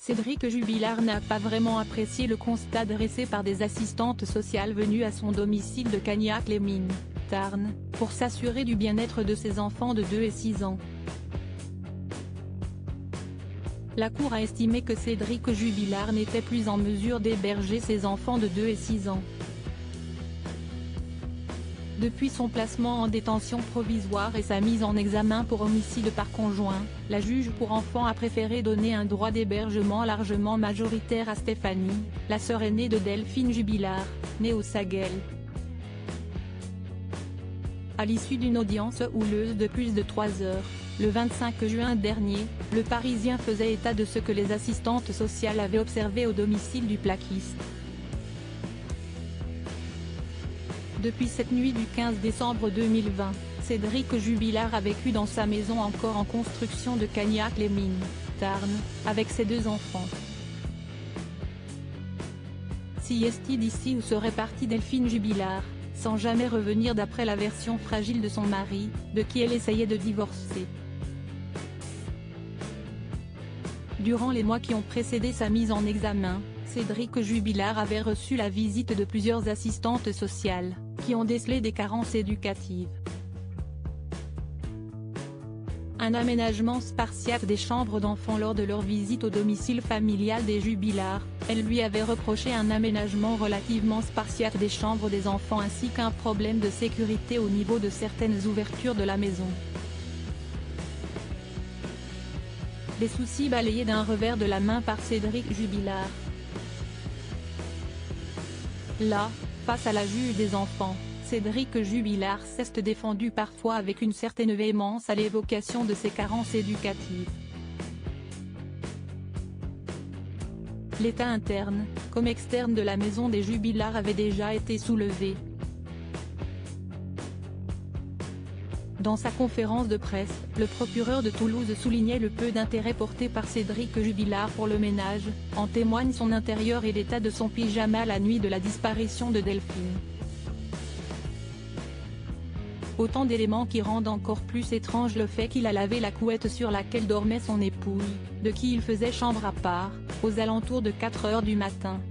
Cédric Jubilard n'a pas vraiment apprécié le constat dressé par des assistantes sociales venues à son domicile de Cagnac-les-Mines, Tarn, pour s'assurer du bien-être de ses enfants de 2 et 6 ans. La Cour a estimé que Cédric Jubilard n'était plus en mesure d'héberger ses enfants de 2 et 6 ans. Depuis son placement en détention provisoire et sa mise en examen pour homicide par conjoint, la juge pour enfants a préféré donner un droit d'hébergement largement majoritaire à Stéphanie, la sœur aînée de Delphine Jubilard, née au Saguel. À l'issue d'une audience houleuse de plus de 3 heures, le 25 juin dernier, le Parisien faisait état de ce que les assistantes sociales avaient observé au domicile du plaquiste. Depuis cette nuit du 15 décembre 2020, Cédric Jubilard a vécu dans sa maison encore en construction de Cagnac-les-Mines, Tarn, avec ses 2 enfants. Si est-il d'ici où serait partie Delphine Jubilard, sans jamais revenir d'après la version fragile de son mari, de qui elle essayait de divorcer. Durant les mois qui ont précédé sa mise en examen, Cédric Jubilard avait reçu la visite de plusieurs assistantes sociales, qui ont décelé des carences éducatives. Un aménagement spartiate des chambres d'enfants lors de leur visite au domicile familial des Jubilard, elle lui avait reproché un aménagement relativement spartiate des chambres des enfants ainsi qu'un problème de sécurité au niveau de certaines ouvertures de la maison. Des soucis balayés d'un revers de la main par Cédric Jubilard. Là, face à la juge des enfants, Cédric Jubilard s'est défendu parfois avec une certaine véhémence à l'évocation de ses carences éducatives. L'état interne, comme externe de la maison des Jubilard avait déjà été soulevé. Dans sa conférence de presse, le procureur de Toulouse soulignait le peu d'intérêt porté par Cédric Jubilard pour le ménage, en témoigne son intérieur et l'état de son pyjama la nuit de la disparition de Delphine. Autant d'éléments qui rendent encore plus étrange le fait qu'il a lavé la couette sur laquelle dormait son épouse, de qui il faisait chambre à part, aux alentours de 4 heures du matin.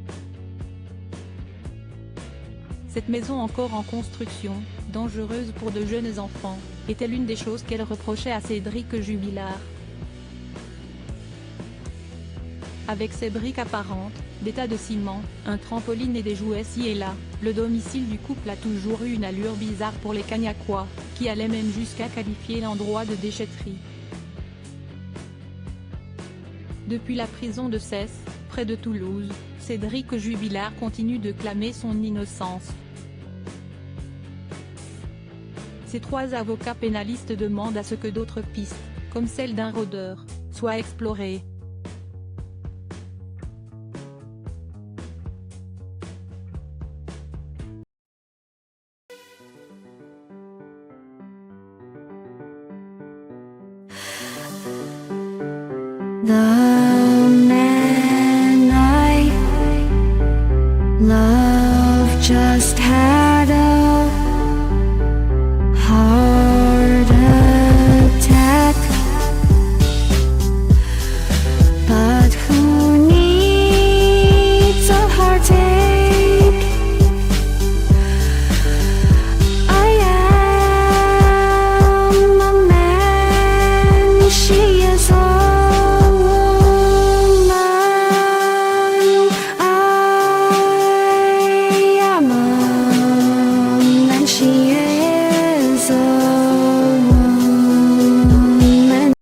Cette maison encore en construction, dangereuse pour de jeunes enfants, était l'une des choses qu'elle reprochait à Cédric Jubilard. Avec ses briques apparentes, des tas de ciment, un trampoline et des jouets ci et là, le domicile du couple a toujours eu une allure bizarre pour les Cagnacois, qui allaient même jusqu'à qualifier l'endroit de déchetterie. Depuis la prison de Cesse, près de Toulouse, Cédric Jubilard continue de clamer son innocence. Ses 3 avocats pénalistes demandent à ce que d'autres pistes, comme celle d'un rôdeur, soient explorées. The man I love just had a heart attack, but who needs a heartache? I am a man, she is a she